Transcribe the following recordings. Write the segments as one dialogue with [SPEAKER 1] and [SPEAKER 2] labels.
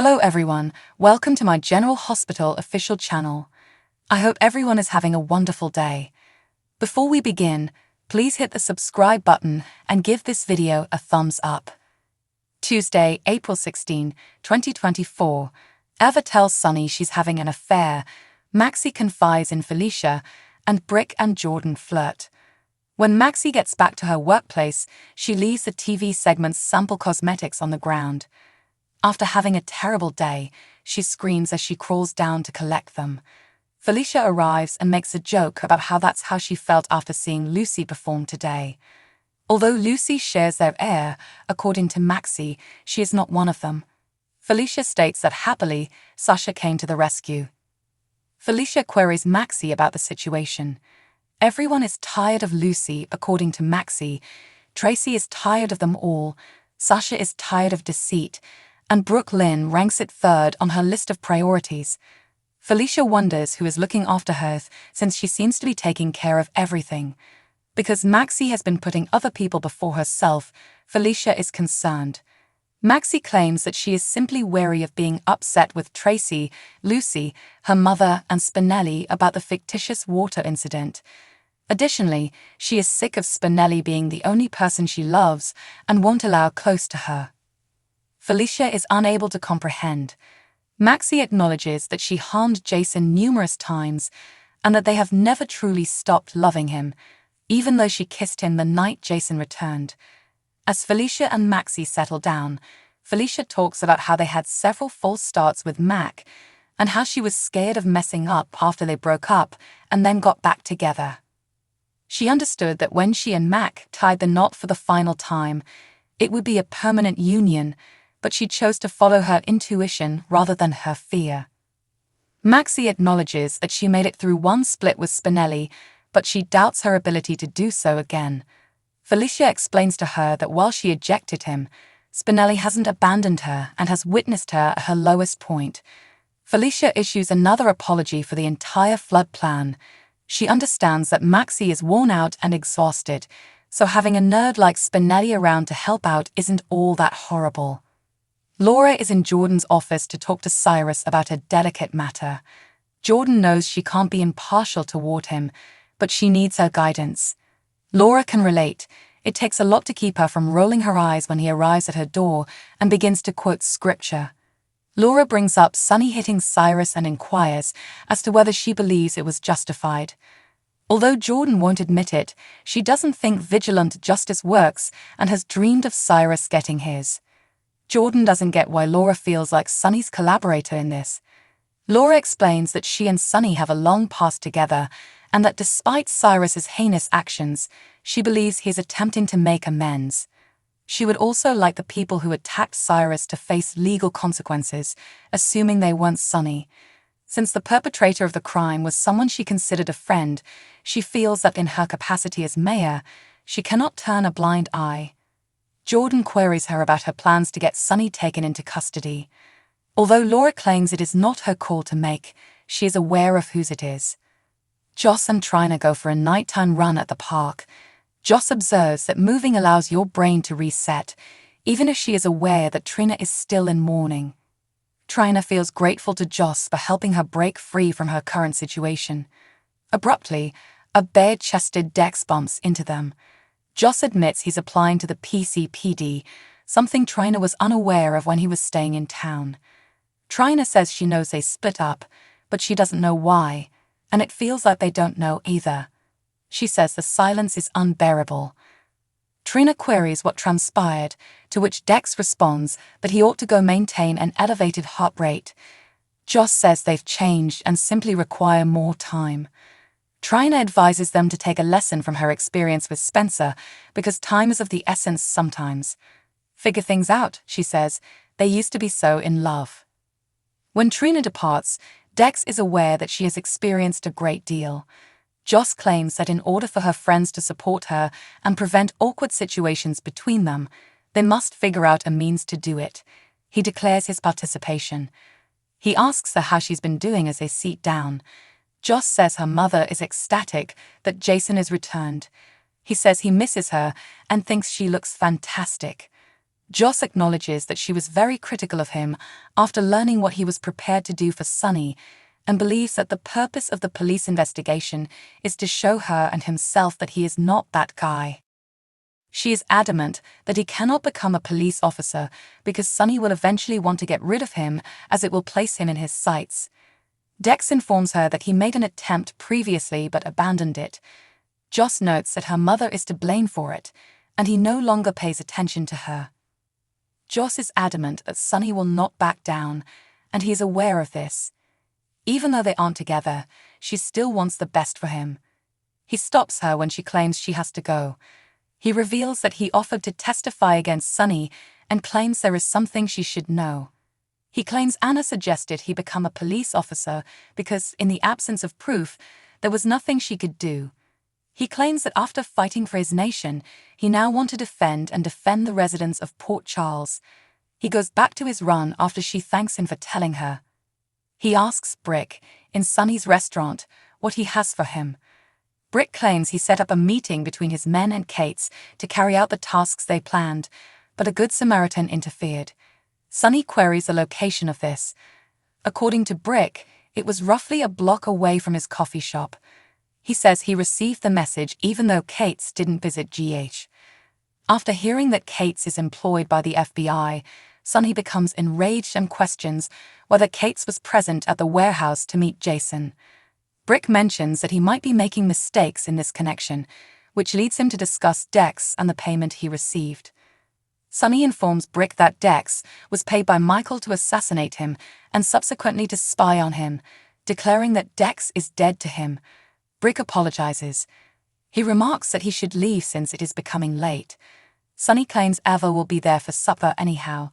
[SPEAKER 1] Hello everyone, welcome to my General Hospital official channel. I hope everyone is having a wonderful day. Before we begin, please hit the subscribe button and give this video a thumbs up. Tuesday, April 16, 2024. Eva tells Sunny she's having an affair, Maxie confides in Felicia, and Brick and Jordan flirt. When Maxie gets back to her workplace, she leaves the TV segment's sample cosmetics on the ground. After having a terrible day, she screams as she crawls down to collect them. Felicia arrives and makes a joke about how that's how she felt after seeing Lucy perform today. Although Lucy shares their air, according to Maxie, she is not one of them. Felicia states that happily, Sasha came to the rescue. Felicia queries Maxie about the situation. Everyone is tired of Lucy, according to Maxie. Tracy is tired of them all. Sasha is tired of deceit. And Brooklyn ranks it third on her list of priorities. Felicia wonders who is looking after her since she seems to be taking care of everything. Because Maxie has been putting other people before herself, Felicia is concerned. Maxie claims that she is simply wary of being upset with Tracy, Lucy, her mother, and Spinelli about the fictitious water incident. Additionally, she is sick of Spinelli being the only person she loves and won't allow close to her. Felicia is unable to comprehend. Maxie acknowledges that she harmed Jason numerous times and that they have never truly stopped loving him, even though she kissed him the night Jason returned. As Felicia and Maxie settle down, Felicia talks about how they had several false starts with Mac and how she was scared of messing up after they broke up and then got back together. She understood that when she and Mac tied the knot for the final time, it would be a permanent union, but she chose to follow her intuition rather than her fear. Maxie acknowledges that she made it through one split with Spinelli, but she doubts her ability to do so again. Felicia explains to her that while she ejected him, Spinelli hasn't abandoned her and has witnessed her at her lowest point. Felicia issues another apology for the entire flood plan. She understands that Maxie is worn out and exhausted, so having a nerd like Spinelli around to help out isn't all that horrible. Laura is in Jordan's office to talk to Cyrus about a delicate matter. Jordan knows she can't be impartial toward him, but she needs her guidance. Laura can relate. It takes a lot to keep her from rolling her eyes when he arrives at her door and begins to quote scripture. Laura brings up Sunny hitting Cyrus and inquires as to whether she believes it was justified. Although Jordan won't admit it, she doesn't think vigilant justice works and has dreamed of Cyrus getting his. Jordan doesn't get why Laura feels like Sunny's collaborator in this. Laura explains that she and Sunny have a long past together and that despite Cyrus's heinous actions, she believes he is attempting to make amends. She would also like the people who attacked Cyrus to face legal consequences, assuming they weren't Sunny. Since the perpetrator of the crime was someone she considered a friend, she feels that in her capacity as mayor, she cannot turn a blind eye. Jordan queries her about her plans to get Sunny taken into custody. Although Laura claims it is not her call to make, she is aware of whose it is. Joss and Trina go for a nighttime run at the park. Joss observes that moving allows your brain to reset, even if she is aware that Trina is still in mourning. Trina feels grateful to Joss for helping her break free from her current situation. Abruptly, a bare-chested Dex bumps into them. Joss admits he's applying to the PCPD, something Trina was unaware of when he was staying in town. Trina says she knows they split up, but she doesn't know why, and it feels like they don't know either. She says the silence is unbearable. Trina queries what transpired, to which Dex responds that he ought to go maintain an elevated heart rate. Joss says they've changed and simply require more time. Trina advises them to take a lesson from her experience with Spencer, because time is of the essence sometimes. Figure things out, she says. They used to be so in love. When Trina departs, Dex is aware that she has experienced a great deal. Joss claims that in order for her friends to support her and prevent awkward situations between them, they must figure out a means to do it. He declares his participation. He asks her how she's been doing as they sit down. Joss says her mother is ecstatic that Jason is returned. He says he misses her and thinks she looks fantastic. Joss acknowledges that she was very critical of him after learning what he was prepared to do for Sunny, and believes that the purpose of the police investigation is to show her and himself that he is not that guy. She is adamant that he cannot become a police officer because Sunny will eventually want to get rid of him, as it will place him in his sights. Dex informs her that he made an attempt previously but abandoned it. Joss notes that her mother is to blame for it, and he no longer pays attention to her. Joss is adamant that Sunny will not back down, and he is aware of this. Even though they aren't together, she still wants the best for him. He stops her when she claims she has to go. He reveals that he offered to testify against Sunny and claims there is something she should know. He claims Anna suggested he become a police officer because, in the absence of proof, there was nothing she could do. He claims that after fighting for his nation, he now wants to defend the residents of Port Charles. He goes back to his run after she thanks him for telling her. He asks Brick, in Sunny's restaurant, what he has for him. Brick claims he set up a meeting between his men and Kate's to carry out the tasks they planned, but a Good Samaritan interfered. Sunny queries the location of this. According to Brick, it was roughly a block away from his coffee shop. He says he received the message even though Kate's didn't visit GH. After hearing that Kate's is employed by the FBI, Sunny becomes enraged and questions whether Kate's was present at the warehouse to meet Jason. Brick mentions that he might be making mistakes in this connection, which leads him to discuss Dex and the payment he received. Sunny informs Brick that Dex was paid by Michael to assassinate him and subsequently to spy on him, declaring that Dex is dead to him. Brick apologizes. He remarks that he should leave since it is becoming late. Sunny claims Ava will be there for supper anyhow.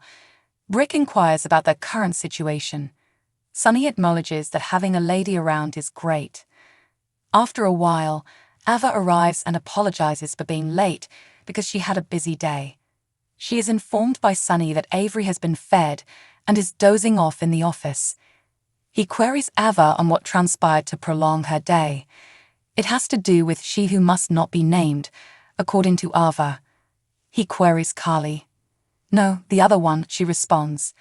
[SPEAKER 1] Brick inquires about their current situation. Sunny acknowledges that having a lady around is great. After a while, Ava arrives and apologizes for being late because she had a busy day. She is informed by Sunny that Avery has been fed and is dozing off in the office. He queries Ava on what transpired to prolong her day. It has to do with she who must not be named, according to Ava. He queries Carly. No, the other one, she responds.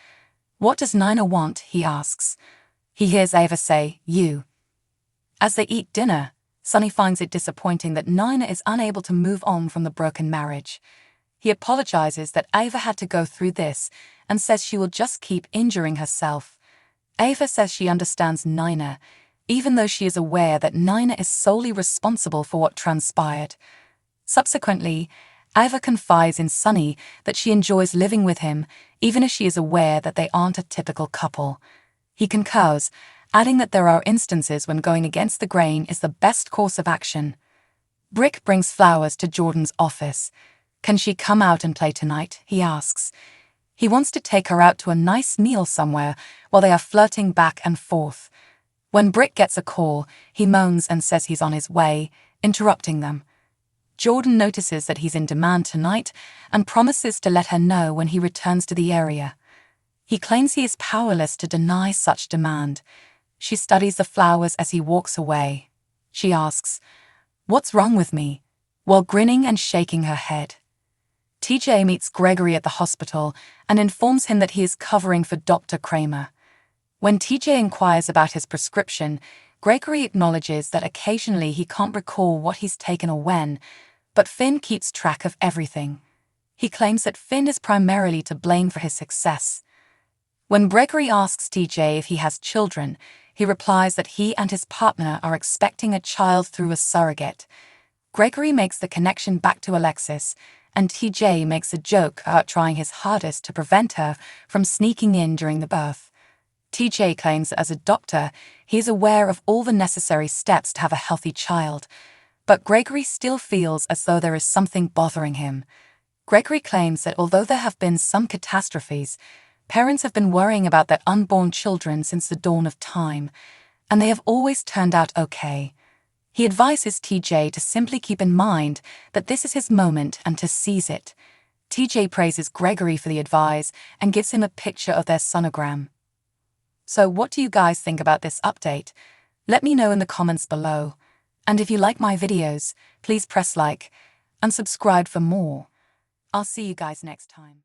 [SPEAKER 1] What does Nina want, he asks. He hears Ava say, you. As they eat dinner, Sunny finds it disappointing that Nina is unable to move on from the broken marriage. He apologizes that Ava had to go through this and says she will just keep injuring herself. Ava says she understands Nina, even though she is aware that Nina is solely responsible for what transpired. Subsequently, Ava confides in Sunny that she enjoys living with him, even if she is aware that they aren't a typical couple. He concurs, adding that there are instances when going against the grain is the best course of action. Brick brings flowers to Jordan's office. Can she come out and play tonight, he asks. He wants to take her out to a nice meal somewhere while they are flirting back and forth. When Brick gets a call, he moans and says he's on his way, interrupting them. Jordan notices that he's in demand tonight and promises to let her know when he returns to the area. He claims he is powerless to deny such demand. She studies the flowers as he walks away. She asks, "What's wrong with me?" while grinning and shaking her head. TJ meets Gregory at the hospital and informs him that he is covering for Dr. Kramer. When TJ inquires about his prescription, Gregory acknowledges that occasionally he can't recall what he's taken or when, but Finn keeps track of everything. He claims that Finn is primarily to blame for his success. When Gregory asks TJ if he has children, he replies that he and his partner are expecting a child through a surrogate. Gregory makes the connection back to Alexis, and TJ makes a joke about trying his hardest to prevent her from sneaking in during the birth. TJ claims that as a doctor, he is aware of all the necessary steps to have a healthy child, but Gregory still feels as though there is something bothering him. Gregory claims that although there have been some catastrophes, parents have been worrying about their unborn children since the dawn of time, and they have always turned out okay. He advises TJ to simply keep in mind that this is his moment and to seize it. TJ praises Gregory for the advice and gives him a picture of their sonogram. So what do you guys think about this update? Let me know in the comments below. And if you like my videos, please press like and subscribe for more. I'll see you guys next time.